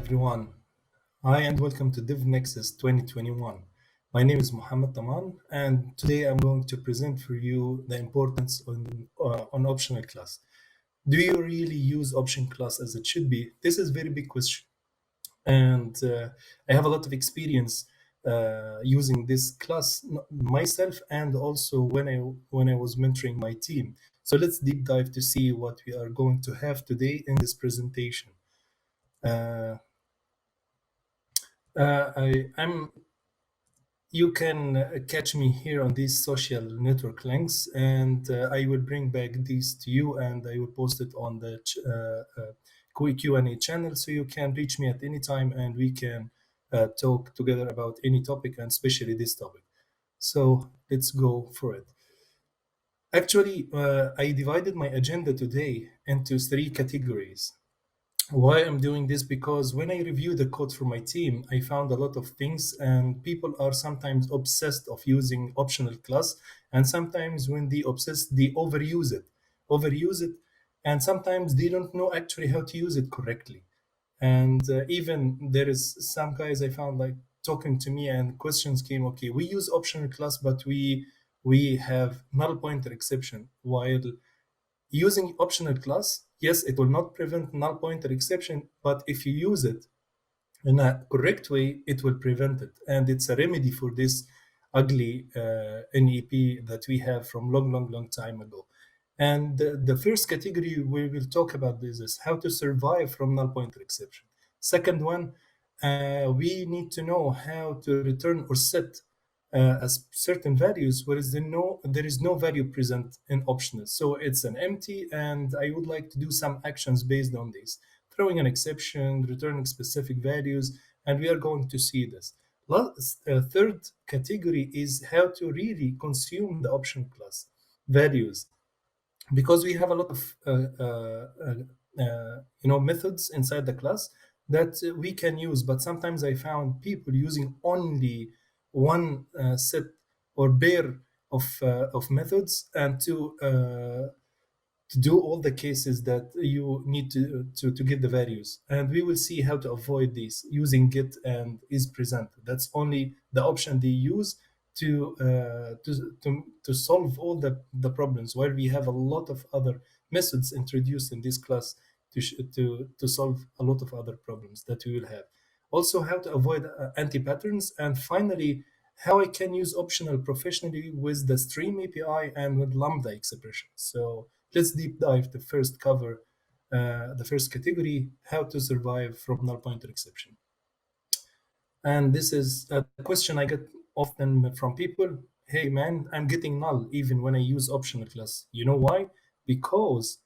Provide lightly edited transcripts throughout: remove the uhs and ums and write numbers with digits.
everyone. Hi and welcome to Devnexus 2021. My name is Mohamed Taman, and today I'm going to present for you the importance on optional class. Do you really use option class as it should be? This is a very big question, and I have a lot of experience using this class myself, and also when I was mentoring my team. So let's deep dive to see what we are going to have today in this presentation. Uh, I'm You can catch me here on these social network links, and I will bring back these to you, and I will post it on the Q&A channel, so you can reach me at any time, and we can talk together about any topic, and especially this topic. So let's go for it. Actually, I divided my agenda today into three categories. Why I'm doing this? Because when I review the code for my team, I found a lot of things, and people are sometimes obsessed of using optional class, and sometimes when they obsess, they overuse it, and sometimes they don't know actually how to use it correctly. And even there is some guys I found like talking to me, and questions came. Okay, we use optional class, but we have null pointer exception while using optional class. Yes, it will not prevent null pointer exception, but if you use it in a correct way, it will prevent it. And it's a remedy for this ugly NEP that we have from long time ago. And the first category we will talk about this is how to survive from null pointer exception. Second one, we need to know how to return or set as certain values where there is no value present in optional. So it's an empty, and I would like to do some actions based on this, throwing an exception, returning specific values, and we are going to see this. Third category is how to really consume the option class values, because we have a lot of methods inside the class that we can use, but sometimes I found people using only one set or pair of methods, and to do all the cases that you need to get the values. And we will see how to avoid this using get and is present. That's only the option they use to solve all the problems, while we have a lot of other methods introduced in this class to solve a lot of other problems that we will have. Also, how to avoid anti-patterns, and finally, how I can use optional professionally with the stream API and with Lambda expression. So let's deep dive the first cover, the first category, how to survive from null pointer exception. And this is a question I get often from people. Hey man, I'm getting null even when I use optional class. You know why? Because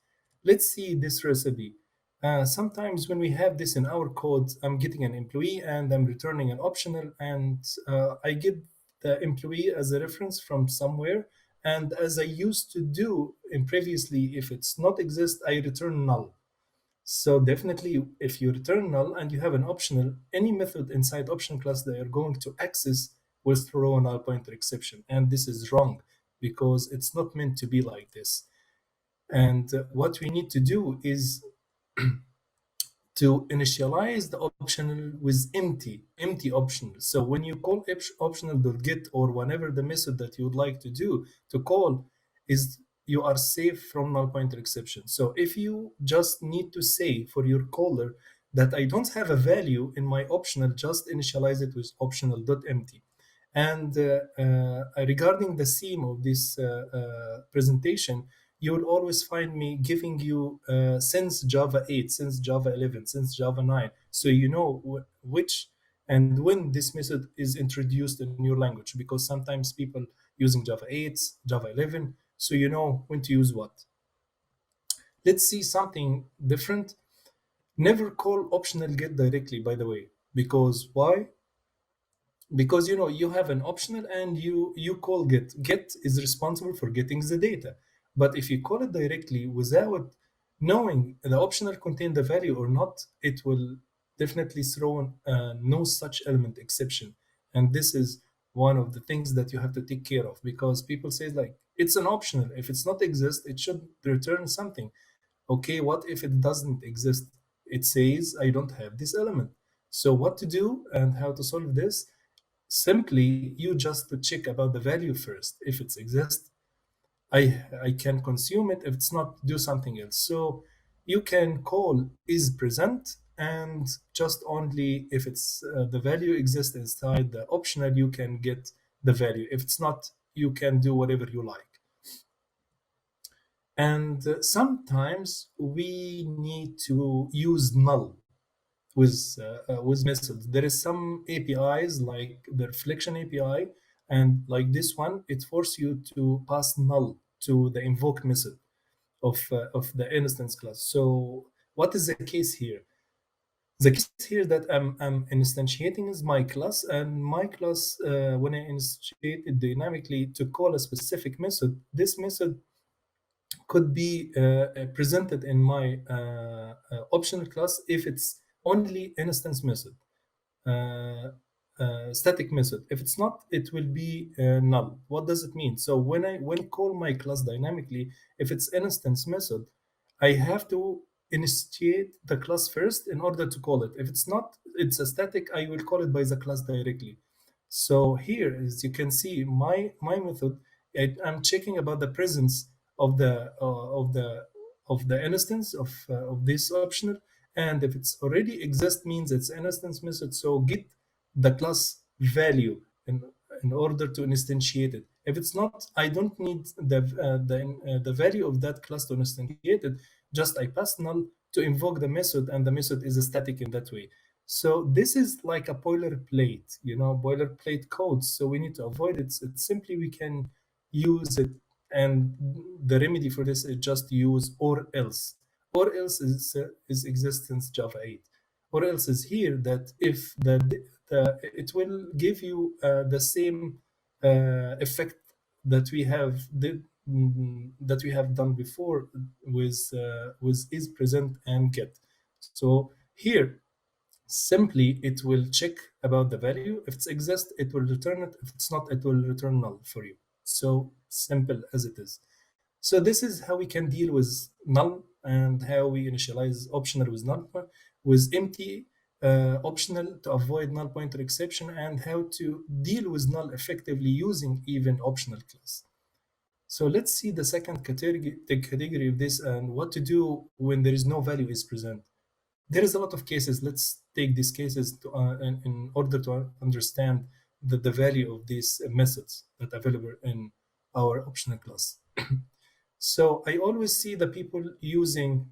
let's see this recipe. Sometimes when we have this in our code, I'm getting an employee and I'm returning an optional, and I get the employee as a reference from somewhere. And as I used to do in previously, if it's not exist, I return null. So definitely, if you return null and you have an optional, any method inside option class that you're going to access will throw a null pointer exception. And this is wrong, because it's not meant to be like this. And what we need to do is to initialize the optional with empty optional. So when you call optional.get, or whenever the method that you would like to do to call is, you are safe from null pointer exception. So if you just need to say for your caller that I don't have a value in my optional, just initialize it with optional.empty. And regarding the theme of this presentation, you will always find me giving you since Java 8, since Java 11, since Java 9. So you know which and when this method is introduced in your language, because sometimes people using Java 8, Java 11, so you know when to use what. Let's see something different. Never call optional get directly, by the way, because why? Because you have an optional and you call get is responsible for getting the data. But if you call it directly without knowing the optional contain the value or not, it will definitely throw no such element exception. And this is one of the things that you have to take care of, because people say like it's an optional, if it's not exist it should return something. Okay, what if it doesn't exist? It says I don't have this element. So what to do and how to solve this? Simply, you just to check about the value first. If it exists, I can consume it. If it's not, do something else. So you can call is present, and just only if it's the value exists inside the optional, you can get the value. If it's not, you can do whatever you like. And sometimes we need to use null with methods. There is some APIs like the reflection API, and like this one, it forces you to pass null to the invoked method of the instance class. So what is the case here? The case here that I'm instantiating is my class, and my class, when I instantiate it dynamically to call a specific method, this method could be presented in my optional class if it's only instance method, uh, static method. If it's not, it will be null. What does it mean? So when I call my class dynamically, if it's instance method, I have to initiate the class first in order to call it. If it's not, it's a static, I will call it by the class directly. So here, as you can see, my method, I'm checking about the presence of the instance of this optional, and if it's already exist means it's instance method. So get the class value in order to instantiate it. If it's not, I don't need the value of that class to instantiate it. Just I pass null to invoke the method, and the method is static in that way. So this is like a boilerplate, boilerplate code. So we need to avoid it. It's simply we can use it, and the remedy for this is just use or else. Or else is existence Java 8. Or else is here that if it will give you the same effect that we have that we have done before with is present and get. So here simply it will check about the value. If it exists, it will return it. If it's not, it will return null for you. So simple as it is. So this is how we can deal with null, and how we initialize optional with null, with empty optional to avoid null pointer exception, and how to deal with null effectively using even optional class. So let's see the second category of this, and what to do when there is no value is present. There is a lot of cases. Let's take these cases in order to understand the value of these methods that are available in our optional class. So I always see the people using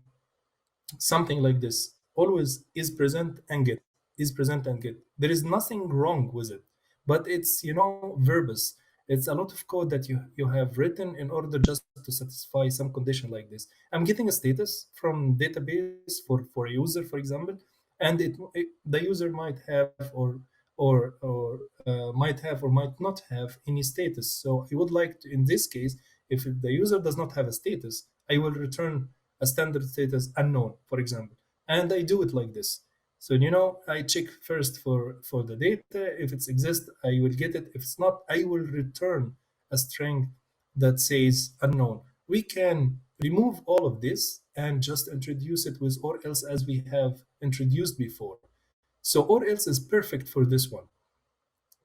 something like this. Always is present and get, is present and get. There is nothing wrong with it, but it's verbose. It's a lot of code that you have written in order just to satisfy some condition like this. I'm getting a status from database for a user, for example, and the user might have or might have or might not have any status. So I would like to, in this case, if the user does not have a status, I will return a standard status unknown, for example. And I do it like this. So I check first for the data. If it exists, I will get it. If it's not, I will return a string that says unknown. We can remove all of this and just introduce it with or else as we have introduced before. So or else is perfect for this one.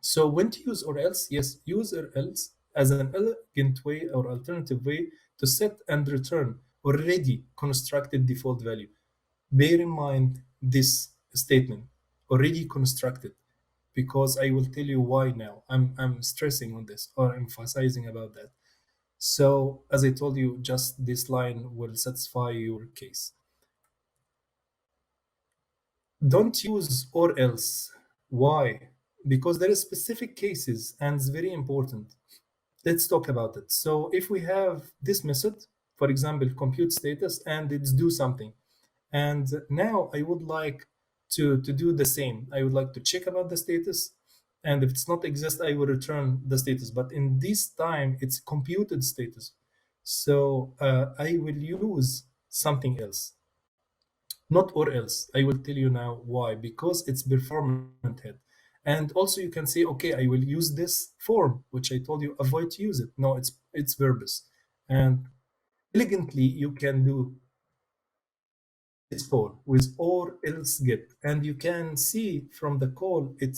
So when to use or else? Yes, use or else as an elegant way or alternative way to set and return already constructed default value. Bear in mind this statement, already constructed, because I will tell you why now. I'm stressing on this or emphasizing about that. So as I told you, just this line will satisfy your case. Don't use or else. Why? Because there are specific cases, and it's very important. Let's talk about it. So if we have this method, for example, compute status, and it's do something, and now I would like to do the same. I would like to check about the status, and if it's not exist, I will return the status. But in this time, it's computed status. So I will use something else, not or else. I will tell you now why. Because it's performant head. And also you can say, okay, I will use this form, which I told you avoid to use it. No, it's verbose. And elegantly you can do call with or else get, and you can see from the call it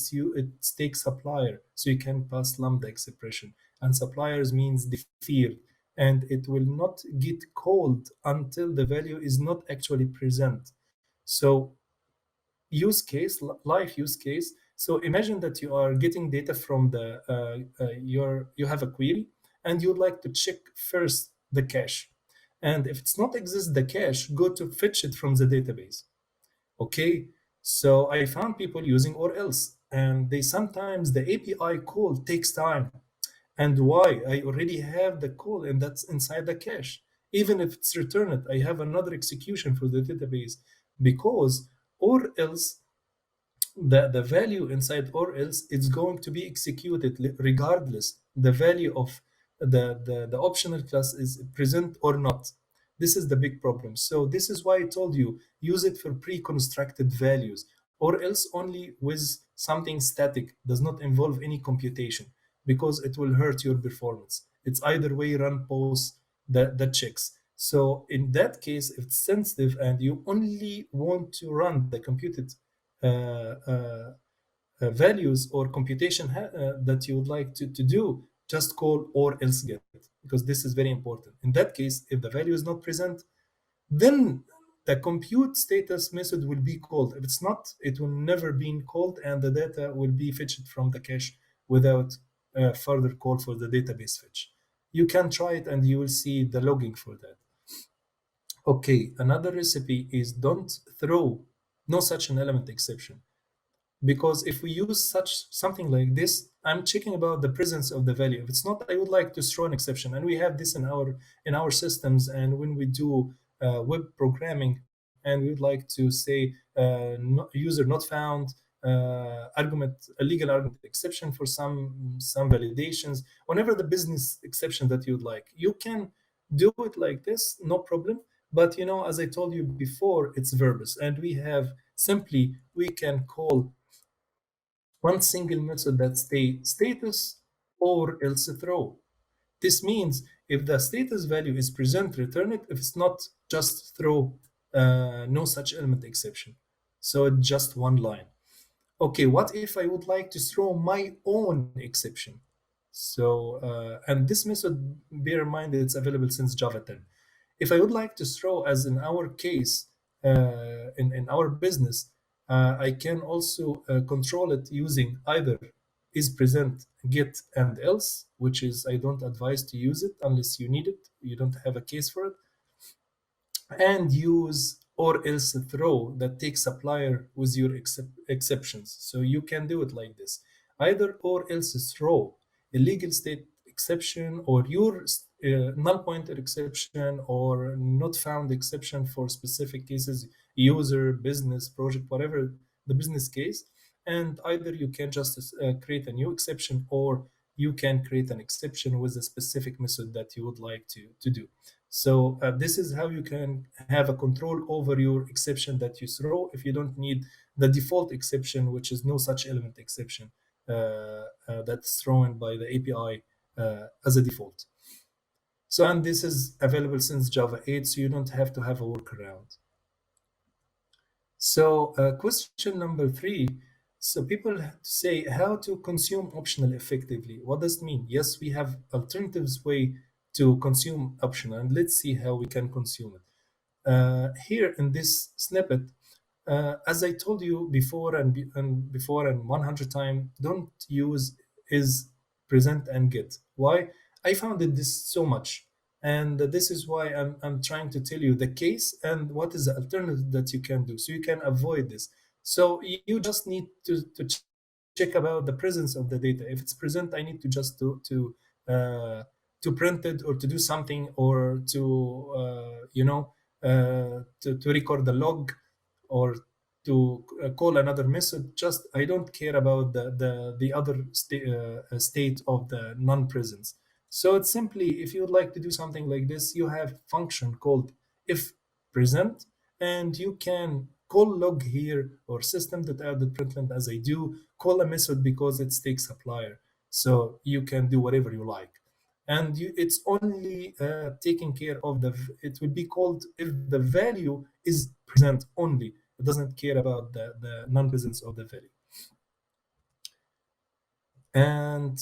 takes supplier, so you can pass lambda expression, and suppliers means the field, and it will not get called until the value is not actually present. So use case, live use case. So imagine that you are getting data from the you have a query, and you'd like to check first the cache, and if it's not exist the cache, go to fetch it from the database. Okay, so I found people using or else, and they sometimes the API call takes time. And why? I already have the call, and that's inside the cache. Even if it's returned, I have another execution for the database, because or else the value inside or else it's going to be executed regardless the value of the optional class is present or not. This is the big problem. So this is why I told you use it for pre-constructed values, or else only with something static, does not involve any computation, because it will hurt your performance. It's either way, run pause the checks. So in that case, if it's sensitive and you only want to run the computed uh, uh, values or computation that you would like to do, just call or else get, because this is very important. In that case, if the value is not present, then the compute status method will be called. If it's not, it will never be called, and the data will be fetched from the cache without further call for the database fetch. You can try it and you will see the logging for that. Okay, another recipe is don't throw no such an element exception, because if we use such something like this, I'm checking about the presence of the value. If it's not, I would like to throw an exception, and we have this in our systems. And when we do web programming, and we would like to say user not found, argument, a legal argument exception for some validations, whenever the business exception that you'd like, you can do it like this, no problem. But as I told you before, it's verbose, and we have simply we can call one single method that states status or else throw. This means if the status value is present, return it. If it's not, just throw no such element exception. So it's just one line. Okay, what if I would like to throw my own exception? So, and this method, bear in mind, it's available since Java 10. If I would like to throw, as in our case, in our business, I can also control it using either is present, get, and else, which is I don't advise to use it unless you need it, you don't have a case for it, and use or else throw that takes supplier with your exceptions. So you can do it like this: either or else throw a legal state exception, or your null pointer exception, or not found exception for specific cases, user, business, project, whatever the business case. And either you can just create a new exception, or you can create an exception with a specific method that you would like to do. So this is how you can have a control over your exception that you throw if you don't need the default exception, which is no such element exception that's thrown by the API as a default. So, and this is available since Java 8, so you don't have to have a workaround. So question number 3. So people say how to consume optional effectively. What does it mean? Yes, we have alternatives way to consume optional, and let's see how we can consume it. Here in this snippet, as I told you before and 100 times, don't use is present and get. Why? I found it this so much, and this is why I'm trying to tell you the case and what is the alternative that you can do, so you can avoid this. So you just need to check about the presence of the data. If it's present, I need to just to print it, or to do something, or to to record the log, or to call another method. Just I don't care about the other state of the non-presence. So it's simply, if you would like to do something like this, you have function called if present, and you can call log here, or system.out.println, as I do, call a method because it takes supplier. So you can do whatever you like. and it's only taking care of it will be called if the value is present only. It doesn't care about the non-presence of the value. And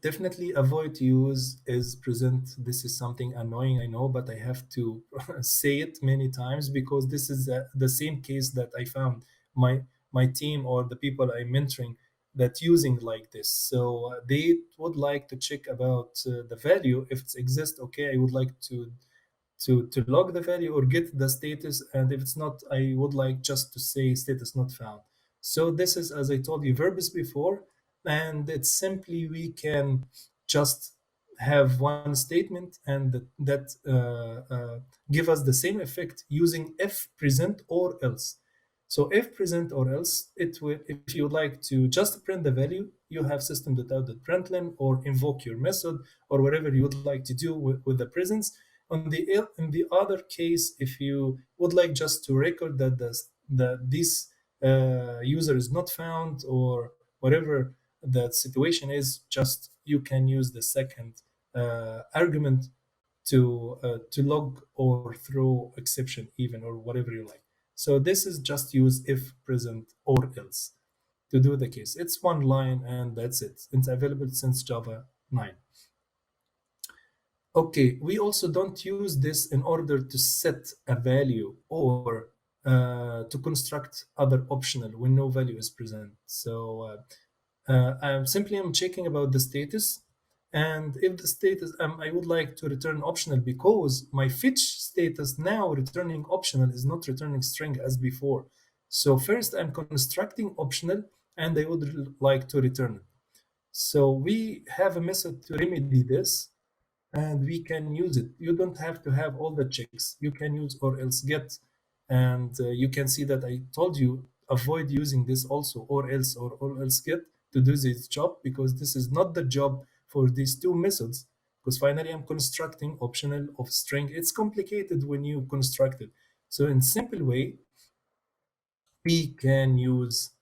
definitely avoid use is present. This is something annoying, I know, but I have to say it many times because this is the same case that I found my team or the people I'm mentoring that using like this. So they would like to check about the value. If it exists, okay, I would like to log the value or get the status, and if it's not, I would like just to say status not found. So this is, as I told you, verbose before, and it's simply we can just have one statement and that give us the same effect using if present or else. So if present or else, it will, if you would like to just print the value, you have system.out.println or invoke your method or whatever you would like to do with the presence. In the other case, if you would like just to record that this user is not found or whatever that situation is, just you can use the second argument to log or throw exception even or whatever you like. So this is just use if present or else to do the case. It's one line and that's it. It's available since Java 9. Okay, we also don't use this in order to set a value or to construct other optional when no value is present. So I'm checking about the status, and if the status I would like to return optional because my fetch status now returning optional is not returning string as before. So first I'm constructing optional, and I would like to return it. So we have a method to remedy this, and we can use it. You don't have to have all the checks. You can use or else get, and you can see that I told you avoid using this also or else get to do this job, because this is not the job for these two methods. Because finally I'm constructing optional of string. It's complicated when you construct it. So in simple way, we can use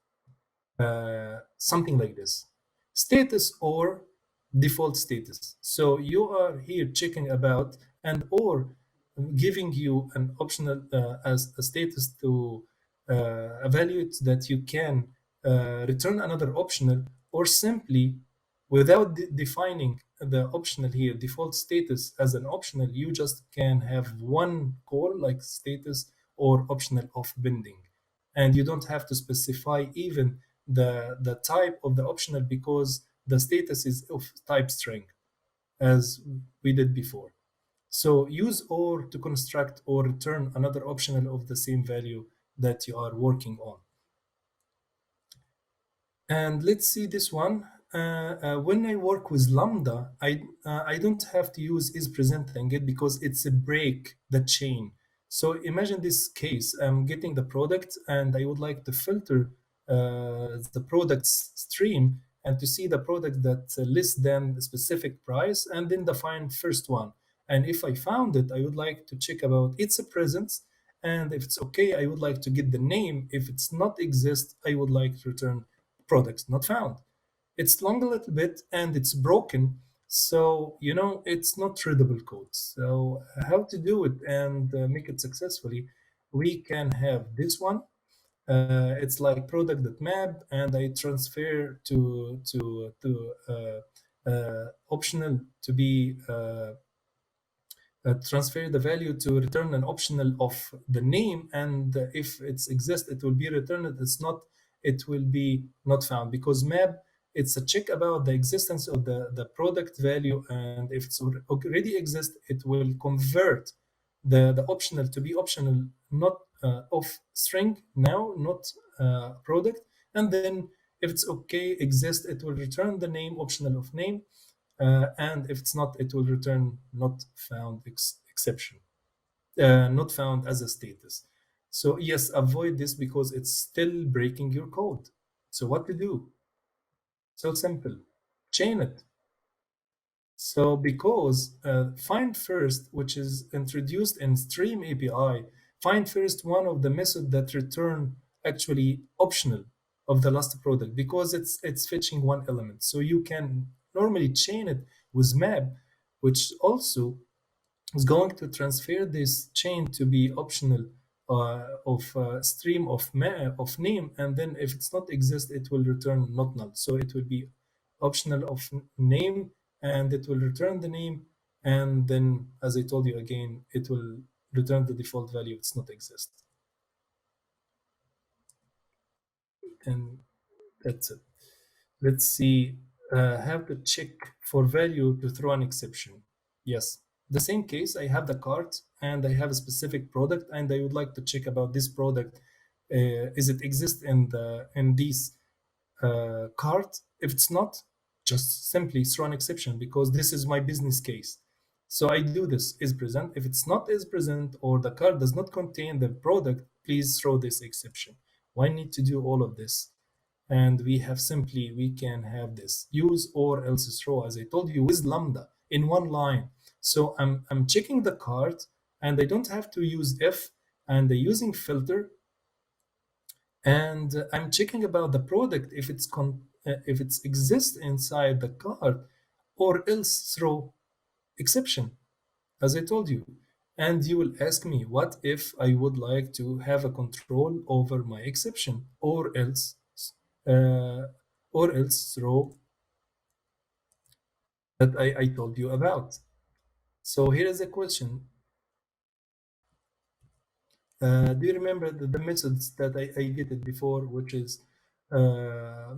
something like this: status or default status. So you are here checking about and or giving you an optional as a status to evaluate that you can return another optional, or simply without defining the optional here default status as an optional, you just can have one call like status or optional of binding, and you don't have to specify even the type of the optional because the status is of type string as we did before. So use or to construct or return another optional of the same value that you are working on. And let's see this one. When I work with Lambda, I don't have to use is present and get because it's a break the chain. So imagine this case: I'm getting the product and I would like to filter the product's stream and to see the product that less than a specific price, and then define first one. And if I found it, I would like to check about its presence. And if it's okay, I would like to get the name. If it's not exist, I would like to return products not found. It's long a little bit and it's broken. So, it's not readable code. So, how to do it and make it successfully? We can have this one. It's like product.map, and I transfer to optional to be transfer the value to return an optional of the name, and if it's exist it will be returned. If it's not, it will be not found, because map, it's a check about the existence of the product value, and if it's already exist, it will convert the optional to be optional, not of string now, not product. And then if it's okay exist, it will return the name optional of name, and if it's not, it will return not found exception, not found as a status. So yes, avoid this because it's still breaking your code. So what to do? So simple: chain it. So because find first, which is introduced in Stream API, find first one of the method that return actually optional of the last product, because it's fetching one element. So you can normally chain it with map, which also is going to transfer this chain to be optional of stream of name, and then if it's not exist, it will return not null. So it will be optional of name, and it will return the name, and then as I told you again, it will return the default value. It's not exist, and that's it. Let's see, have to check for value to throw an exception. Yes, the same case, I have the cart and I have a specific product and I would like to check about this product. Is it exist in this cart? If it's not, just simply throw an exception because this is my business case. So I do this is present. If it's not is present or the cart does not contain the product, please throw this exception. Why need to do all of this? And we have simply, we can have this use or else throw, as I told you, with lambda in one line. So I'm checking the cart and I don't have to use if, and I'm using filter, and I'm checking about the product if it's exists inside the cart, or else throw exception, as I told you. And you will ask me, what if I would like to have a control over my exception, uh, or else throw that I told you about. So here is a question. Do you remember the methods that I get it before, which is uh,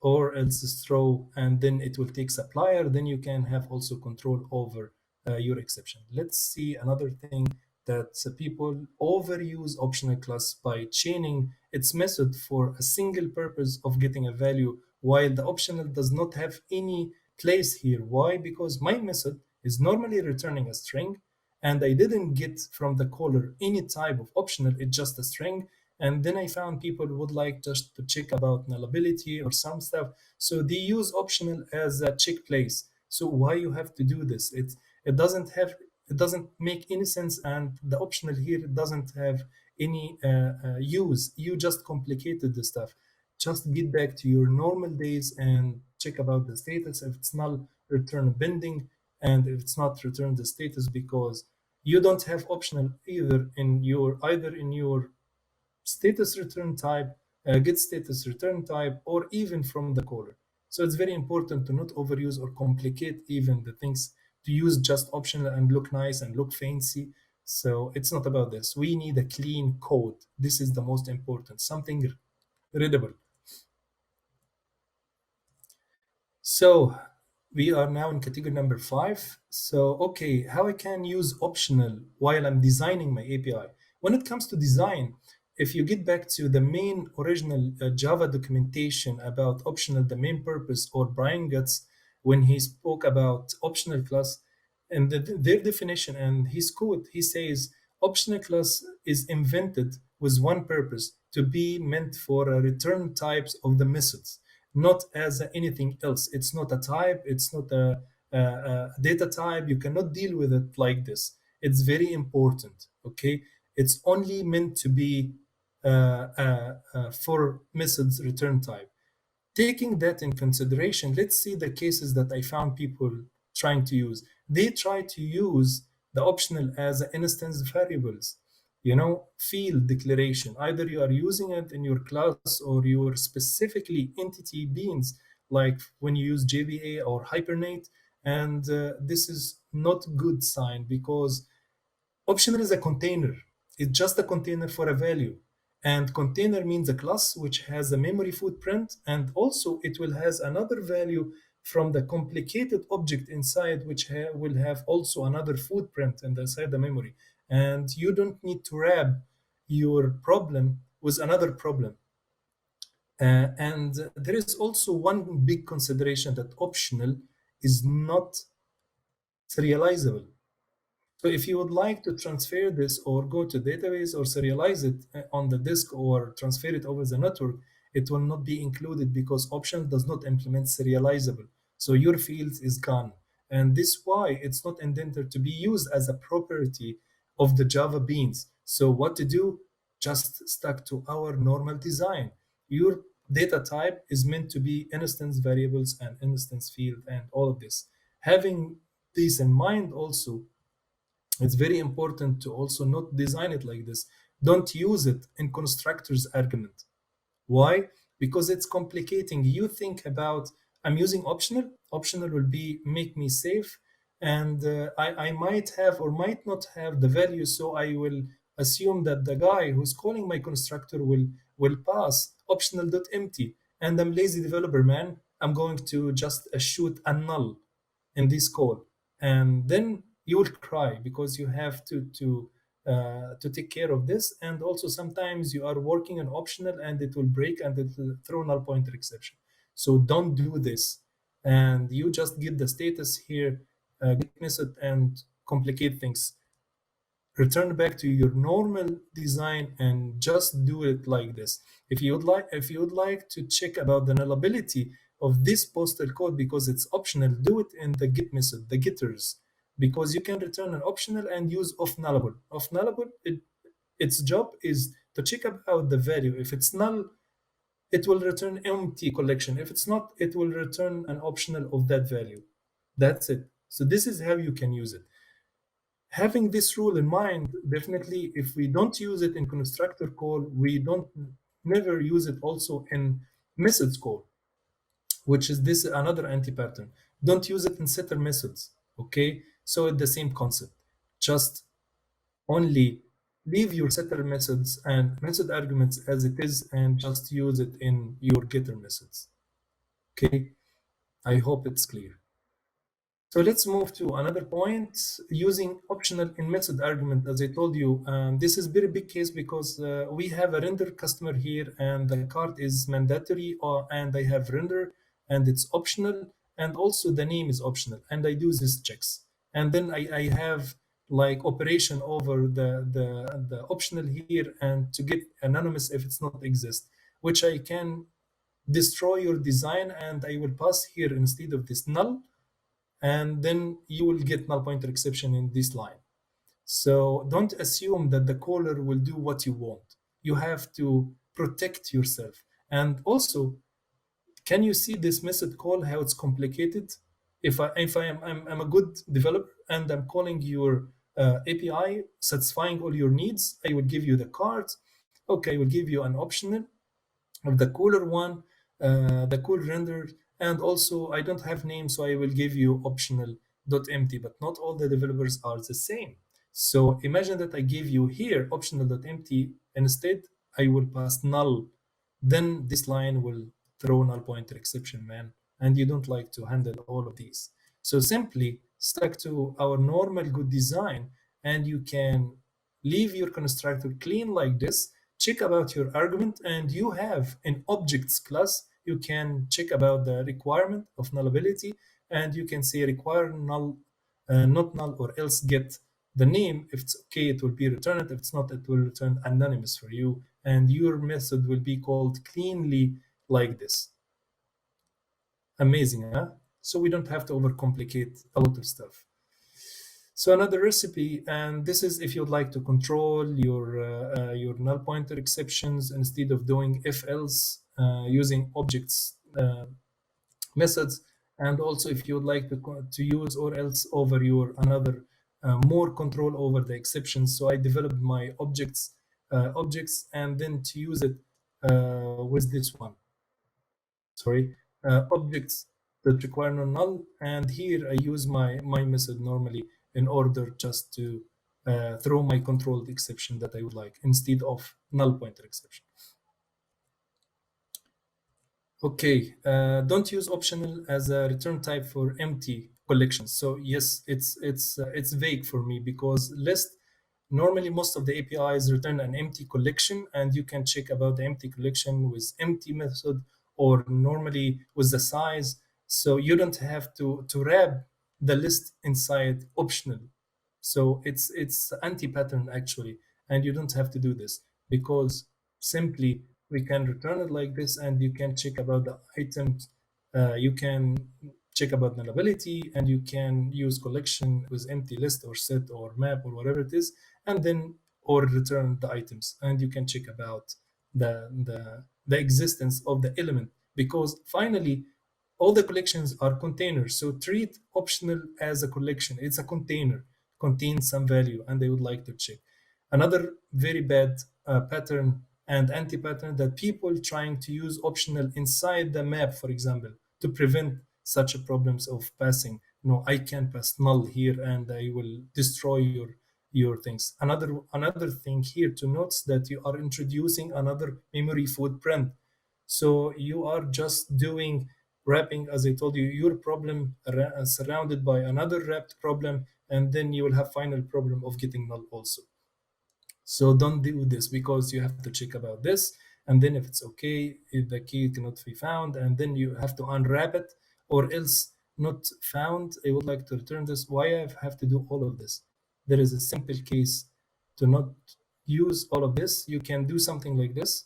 or else throw, and then it will take supplier, then you can have also control over your exception. Let's see another thing, that people overuse optional class by chaining its method for a single purpose of getting a value, while the optional does not have any place here. Why? Because my method is normally returning a string, and I didn't get from the caller any type of optional, it's just a string. And then I found people would like just to check about nullability or some stuff. So they use optional as a check place. So why you have to do this? It doesn't have, it doesn't make any sense, and the optional here doesn't have any use. You just complicated the stuff. Just get back to your normal days and check about the status. If it's null, return pending, and if it's not, return the status, because you don't have optional either in your status return type, get status return type, or even from the caller. So it's very important to not overuse or complicate even the things, to use just optional and look nice and look fancy. So it's not about this. We need a clean code. This is the most important, something readable. So we are now in category number 5. So, okay, how I can use optional while I'm designing my API. When it comes to design, if you get back to the main original Java documentation about optional, the main purpose, or Brian Guts, when he spoke about optional class and their definition and his code, he says optional class is invented with one purpose, to be meant for return types of the methods, not as anything else. It's not a type, it's not a data type. You cannot deal with it like this. It's very important. Okay, it's only meant to be for methods return type. Taking that in consideration, let's see the cases that I found people trying to use. They try to use the optional as instance variables, field declaration. Either you are using it in your class or your specifically entity beans, like when you use JVA or Hibernate. And this is not good sign, because optional is a container. It's just a container for a value. And container means a class which has a memory footprint, and also it will has another value from the complicated object inside, which will have also another footprint inside the memory. And you don't need to wrap your problem with another problem. And there is also one big consideration, that optional is not serializable. So if you would like to transfer this or go to database or serialize it on the disk or transfer it over the network, it will not be included, because optional does not implement serializable. So your fields is gone. And this why it's not intended to be used as a property of the Java beans. So what to do? Just stuck to our normal design. Your data type is meant to be instance variables and instance field and all of this. Having this in mind also, it's very important to also not design it like this. Don't use it in constructor's argument. Why? Because it's complicating. You think about, I'm using optional. Optional will be make me safe, and I might have or might not have the value. So I will assume that the guy who's calling my constructor will pass optional dot empty. And I'm lazy developer, man. I'm going to just shoot a null in this call, and then you will cry because you have to take care of this. And also sometimes you are working on optional and it will break and it will throw null pointer exception. So don't do this, and you just get the status here, get method and complicate things. Return back to your normal design and just do it like this. If you would like to check about the nullability of this postal code because it's optional, do it in the get method, the getters, because you can return an optional and use off nullable. Off nullable, its job is to check about the value. If it's null, it will return empty collection. If it's not, it will return an optional of that value. That's it. So this is how you can use it. Having this rule in mind, definitely if we don't use it in constructor call, we don't never use it also in methods call, which is this another anti-pattern. Don't use it in setter methods. Okay, so it's the same concept. Just only leave your setter methods and method arguments as it is and just use it in your getter methods. Okay, I hope it's clear. So let's move to another point, using optional in method argument. As I told you, this is very big case because we have a render customer here and the card is mandatory, and I have render and it's optional, and also the name is optional, and I do these checks. And then I have like operation over the optional here and to get anonymous if it's not exist, which I can destroy your design and I will pass here instead of this null, and then you will get null pointer exception in this line. So don't assume that the caller will do what you want. You have to protect yourself. And also, can you see this method call, how it's complicated? If I'm a good developer and I'm calling your API satisfying all your needs, I will give you the card. Okay, I will give you an optional of the cooler one, the cool render, and also I don't have name, so I will give you optional dot empty. But not all the developers are the same. So imagine that I give you here optional dot empty. Instead, I will pass null. Then this line will throw null pointer exception, man. And you don't like to handle all of these. So simply stick to our normal good design, and you can leave your constructor clean like this. Check about your argument, and you have an objects class. You can check about the requirement of nullability, and you can say require null, not null, or else get the name. If it's okay, it will be returned. If it's not, it will return anonymous for you, and your method will be called cleanly like this. Amazing, huh? So we don't have to overcomplicate a lot of stuff. So another recipe, and this is if you'd like to control your null pointer exceptions instead of doing if else, using objects methods, and also if you would like to use or else over your another more control over the exceptions. So I developed my objects and then to use it with this one. Sorry, objects that require no null, and here I use my method normally in order just to throw my controlled exception that I would like instead of null pointer exception. Okay, don't use optional as a return type for empty collections. So yes, it's vague for me because list normally most of the APIs return an empty collection, and you can check about the empty collection with empty method or normally with the size. So you don't have to wrap the list inside optional. So it's anti-pattern actually, and you don't have to do this because simply we can return it like this, and you can check about the items. You can check about nullability, and you can use collection with empty list or set or map or whatever it is, and then or return the items, and you can check about the existence of the element, because finally all the collections are containers. So treat optional as a collection. It's a container, contains some value, and they would like to check. Another very bad pattern and anti-pattern that people trying to use optional inside the map, for example, to prevent such problems of passing. No, I can pass null here, and I will destroy your things. Another thing here to note that you are introducing another memory footprint. So you are just doing wrapping, as I told you, your problem surrounded by another wrapped problem, and then you will have final problem of getting null also. So don't do this, because you have to check about this, and then if it's okay, if the key cannot be found, and then you have to unwrap it, or else not found, I would like to return this. Why I have to do all of this? There is a simple case to not use all of this. You can do something like this.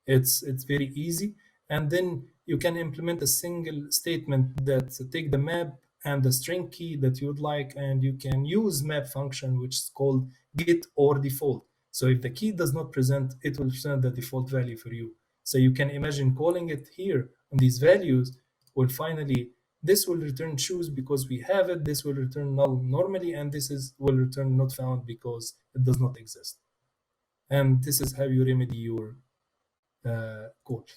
It's very easy, and then you can implement a single statement that take the map and the string key that you would like, and you can use map function, which is called get or default. So if the key does not present, it will present the default value for you. So you can imagine calling it here on these values will finally, this will return choose because we have it, this will return null normally, and this is will return not found because it does not exist. And this is how you remedy your code.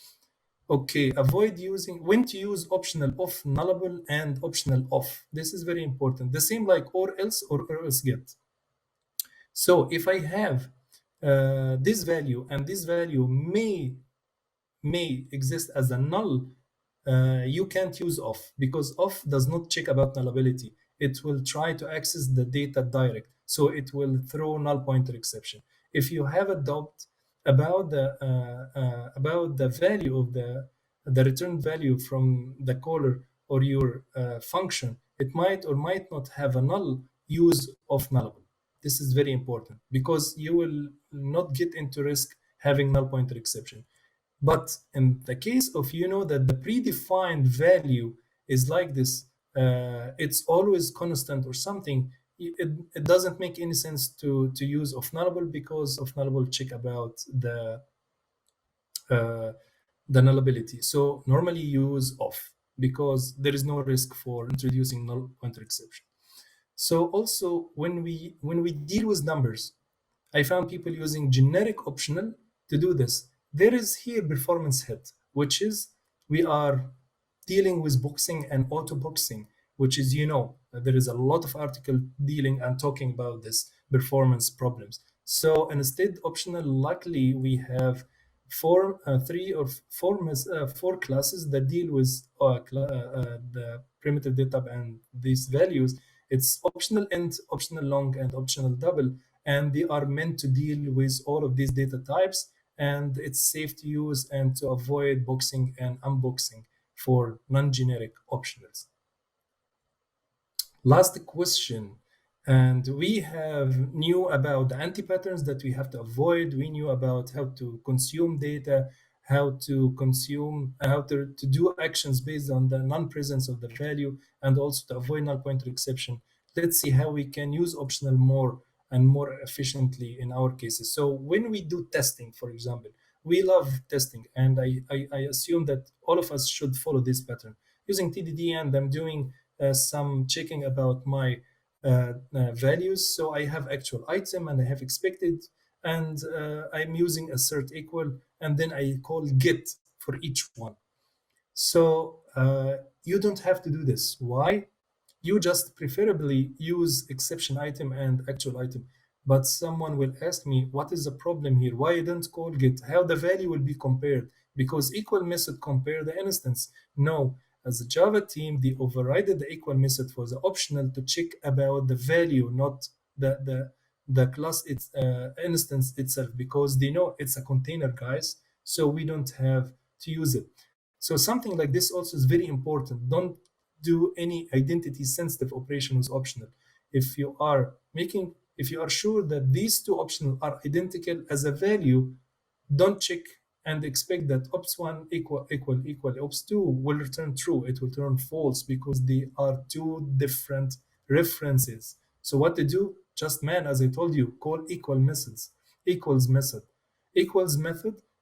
Okay, avoid using, when to use optional off, nullable, and optional off. This is very important. The same like or else get. So if I have this value, and this value may exist as a null, you can't use off, because off does not check about nullability. It will try to access the data direct, so it will throw null pointer exception. If you have a doubt about the value of the return value from the caller or your function, it might or might not have a null, use of nullable. This is very important, because you will not get into risk having null pointer exception. But in the case of, that the predefined value is like this, it's always constant or something, it doesn't make any sense to use of nullable, because of nullable check about uh, the nullability. So normally use off, because there is no risk for introducing null pointer exception. So also when we deal with numbers, I found people using generic optional to do this. There is here performance hit, which is we are dealing with boxing and auto boxing, which is, there is a lot of article dealing and talking about this performance problems. So instead, optional, luckily, we have three or four classes that deal with the primitive data type and these values. It's optional int, optional long, and optional double, and they are meant to deal with all of these data types, and it's safe to use and to avoid boxing and unboxing for non-generic optionals. Last question, and we have knew about the anti-patterns that we have to avoid. We knew about how to consume data, how to consume, how to do actions based on the non-presence of the value, and also to avoid null pointer exception. Let's see how we can use optional more and more efficiently in our cases. So when we do testing, for example, we love testing, and I assume that all of us should follow this pattern. Using TDD, and I'm doing some checking about my values. So I have actual item and I have expected, and I'm using assert equal, and then I call get for each one. So you don't have to do this. Why? You just preferably use exception item and actual item. But someone will ask me, what is the problem here? Why you don't call get? How the value will be compared? Because equal method compare the instance. No, as a Java team, they overrided the equal method for the optional to check about the value, not the class instance itself, because they know it's a container, guys. So we don't have to use it. So something like this also is very important. Don't do any identity sensitive operation with optional. If you are sure that these two optional are identical as a value, don't check and expect that ops1 equal ops2 will return true. It will return false, because they are two different references. So what to do? Just, man, as I told you, call equal methods. Equals method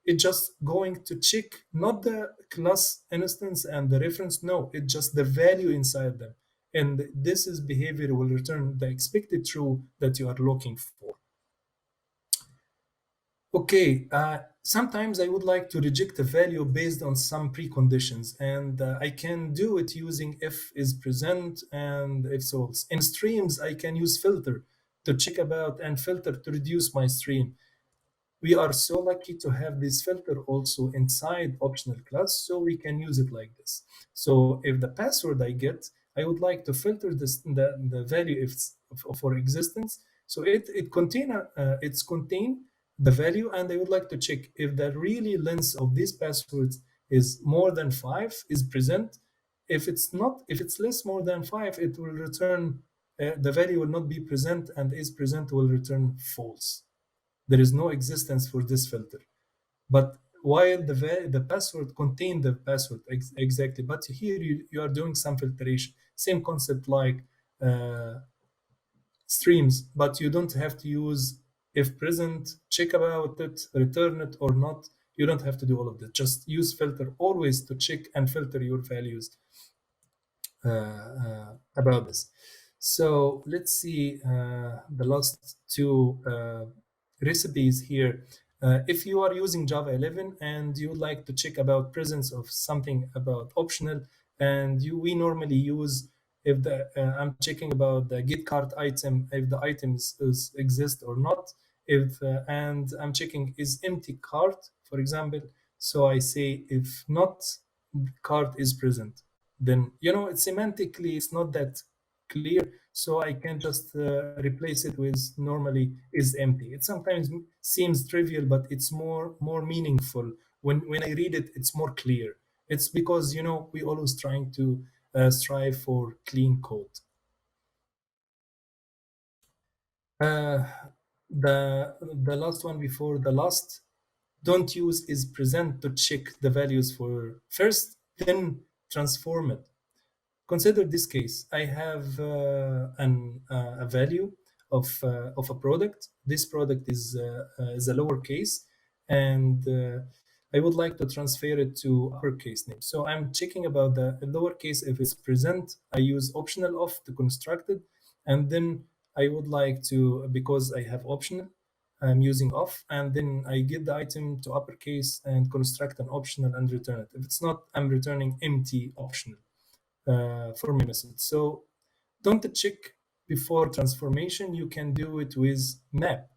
It's just going to check not the class instance and the reference. No, it's just the value inside them. And this is behavior will return the expected true that you are looking for. Okay, sometimes I would like to reject a value based on some preconditions, and I can do it using if is present and if so. In streams, I can use filter to check about and filter to reduce my stream. We are so lucky to have this filter also inside optional class, so we can use it like this. So if the password I get, I would like to filter the value if for existence. So it's contain the value, and I would like to check if the really length of these passwords is more than 5 is present. If it's not, if it's less more than 5, it will return the value will not be present, and is present will return false. There is no existence for this filter. But while the password contain the password exactly, but here you are doing some filtration. Same concept like uh, streams, but you don't have to use if present, check about it, return it or not. You don't have to do all of that. Just use filter always to check and filter your values about this. So let's see the last two recipes here. If you are using Java 11 and you would like to check about presence of something about optional, and we normally use if the I'm checking about the get cart item if the items is exist or not. If and I'm checking is empty cart, for example. So I say if not cart is present, then it's semantically it's not that clear, so I can just replace it with normally is empty. It sometimes seems trivial, but it's more meaningful when I read it. It's more clear. It's because we always trying to strive for clean code. uh, the last one before the last, don't use is present to check the values for first, then transform it. Consider this case. I have a value of a product. This product is a lowercase, and I would like to transfer it to uppercase name. So I'm checking about the lowercase. If it's present, I use optional of to construct it, and then I would like to, because I have optional, I'm using off, and then I get the item to uppercase and construct an optional and return it. If it's not, I'm returning empty optional for my message. So don't check before transformation. You can do it with map.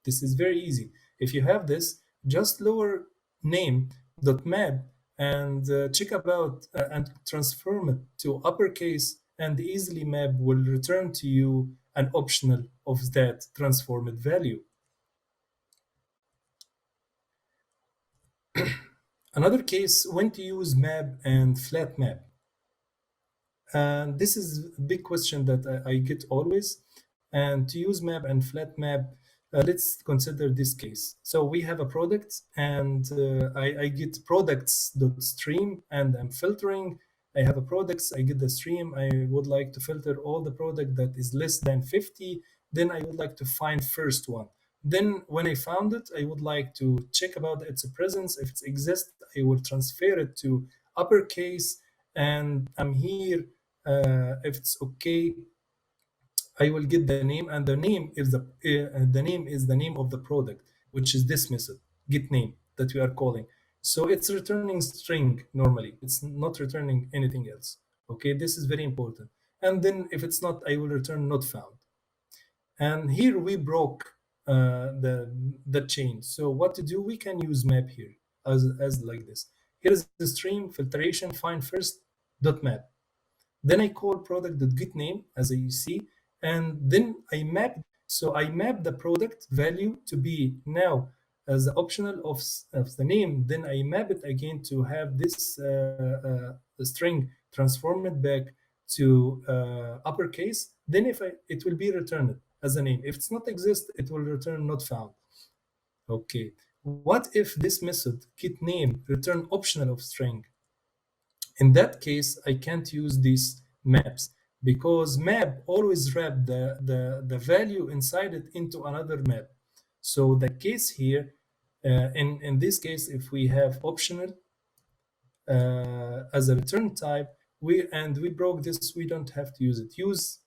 This is very easy. If you have this, just lower name dot map and check about and transform it to uppercase, and easily map will return to you an optional of that transformed value. Another case, when to use map and flat map. And this is a big question that I get always. And to use map and flat map, let's consider this case. So we have a product, and I get products.stream, and I'm filtering. I have a products, I get the stream. I would like to filter all the product that is less than 50. Then I would like to find first one. Then when I found it, I would like to check about its presence. If it exists, I will transfer it to uppercase, and I'm here. If it's okay, I will get the name, and the name is the name of the product, which is this method get name that we are calling. So it's returning string normally. It's not returning anything else. Okay, this is very important. And then if it's not, I will return not found. And here we broke the chain. So what to do? We can use map here as like this. Here is the stream filtration find first dot map. Then I call product.getName as you see, and then I map. So I map the product value to be now as the optional of the name. Then I map it again to have this string transformed back to uppercase. Then if it will be returned as a name. If it's not exist, it will return not found. Okay. What if this method getName return optional of string? In that case, I can't use these maps, because map always wrap the value inside it into another map. So the case here, In this case, if we have optional as a return type, we broke this, we don't have to use it. Use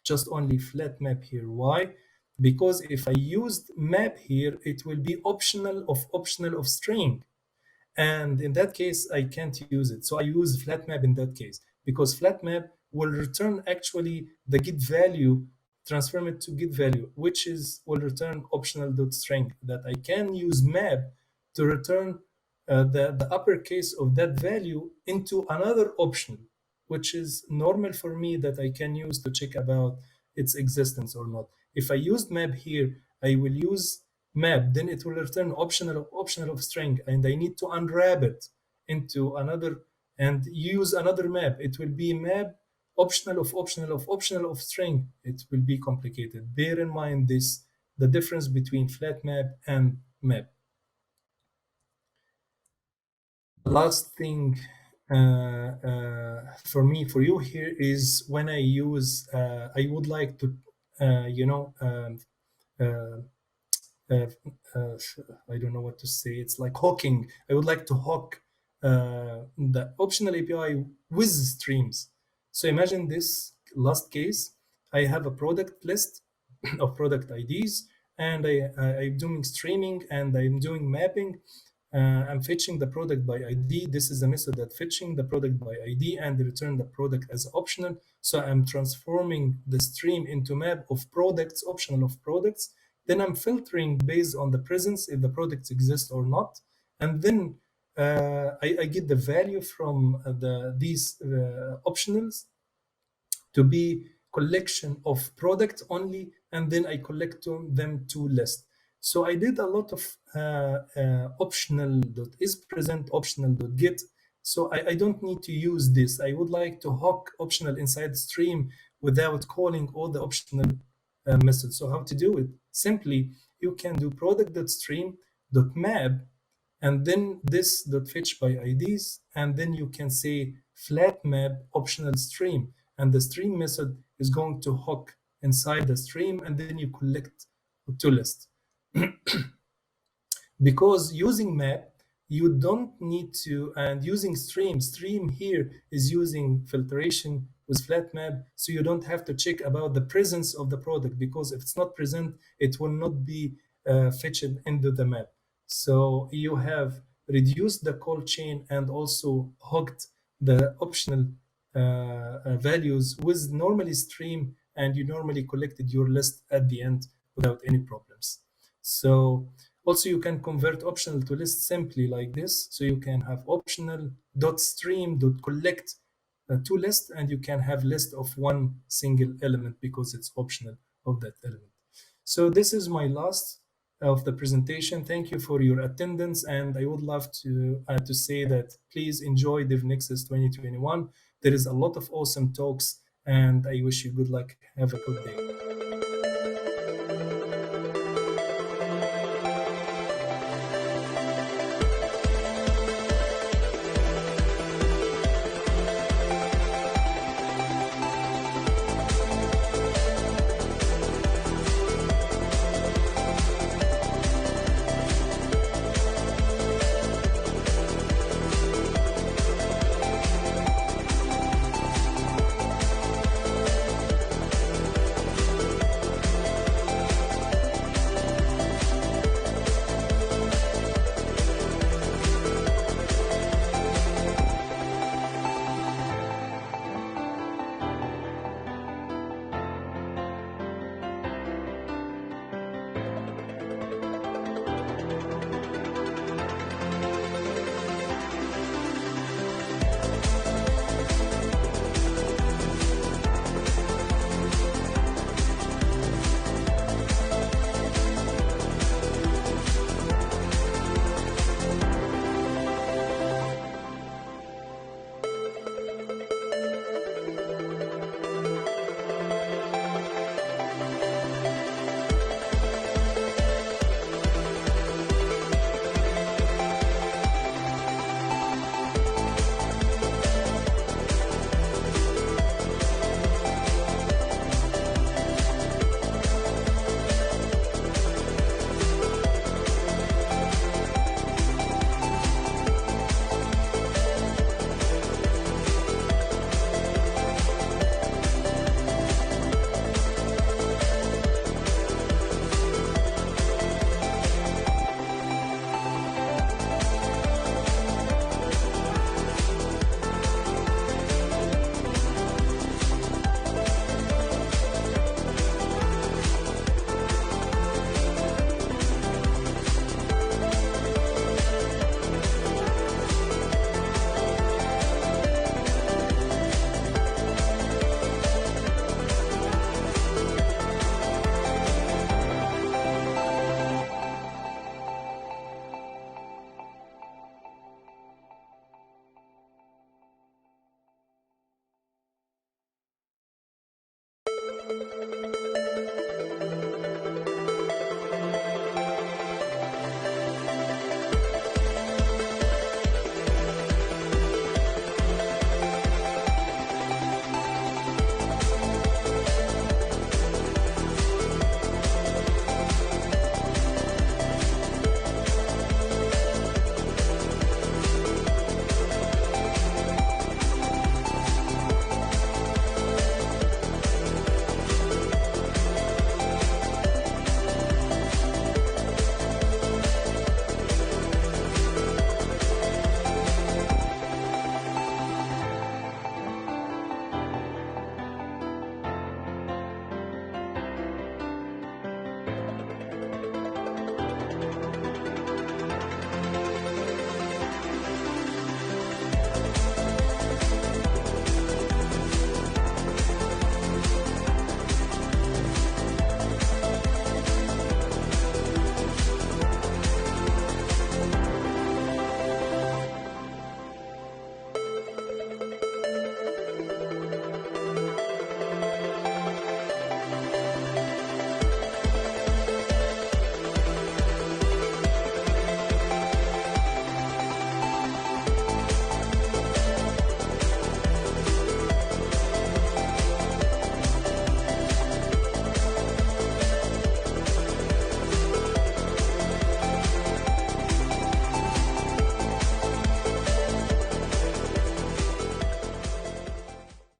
just only flat map here. Why? Because if I used map here, it will be optional of string. And in that case, I can't use it. So I use flat map in that case, because flat map will return actually the get value, transform it to get value, which is will return optional dot string, that I can use map to return the uppercase of that value into another option, which is normal for me that I can use to check about its existence or not. If I used map here, I will use map, then it will return optional of string, and I need to unwrap it into another and use another map. It will be map optional of string. It will be complicated. Bear in mind this, the difference between flat map and map. Last thing for you here is when I use, I would like to, uh, uh, uh, I don't know what to say. It's like hooking. I would like to hook the optional API with streams. So imagine this last case. I have a product list of product IDs, and I'm doing streaming and I'm doing mapping. I'm fetching the product by ID. This is a method that fetching the product by ID and return the product as optional. So I'm transforming the stream into map of products, optional of products. Then I'm filtering based on the presence, if the products exist or not. And then I get the value from these optionals to be collection of product only, and then I collect them to list. So I did a lot of optional dot is present, optional dot get. So I don't need to use this. I would like to hook optional inside stream without calling all the optional methods. So how to do it? Simply, you can do product.stream.map, and then this dot fetch by IDs, and then you can say flat map optional stream, and the stream method is going to hook inside the stream, and then you collect to list. Because using map, you don't need to, and using stream here is using filtration with flat map, so you don't have to check about the presence of the product, because if it's not present, it will not be fetched into the map. So you have reduced the call chain and also hooked the optional values with normally stream, and you normally collected your list at the end without any problems. So also you can convert optional to list simply like this. So you can have optional dot stream dot collect to list, and you can have list of one single element because it's optional of that element. So this is my last of the presentation. Thank you for your attendance, and I would love to say that please enjoy Devnexus 2021. There is a lot of awesome talks, and I wish you good luck. Have a good day.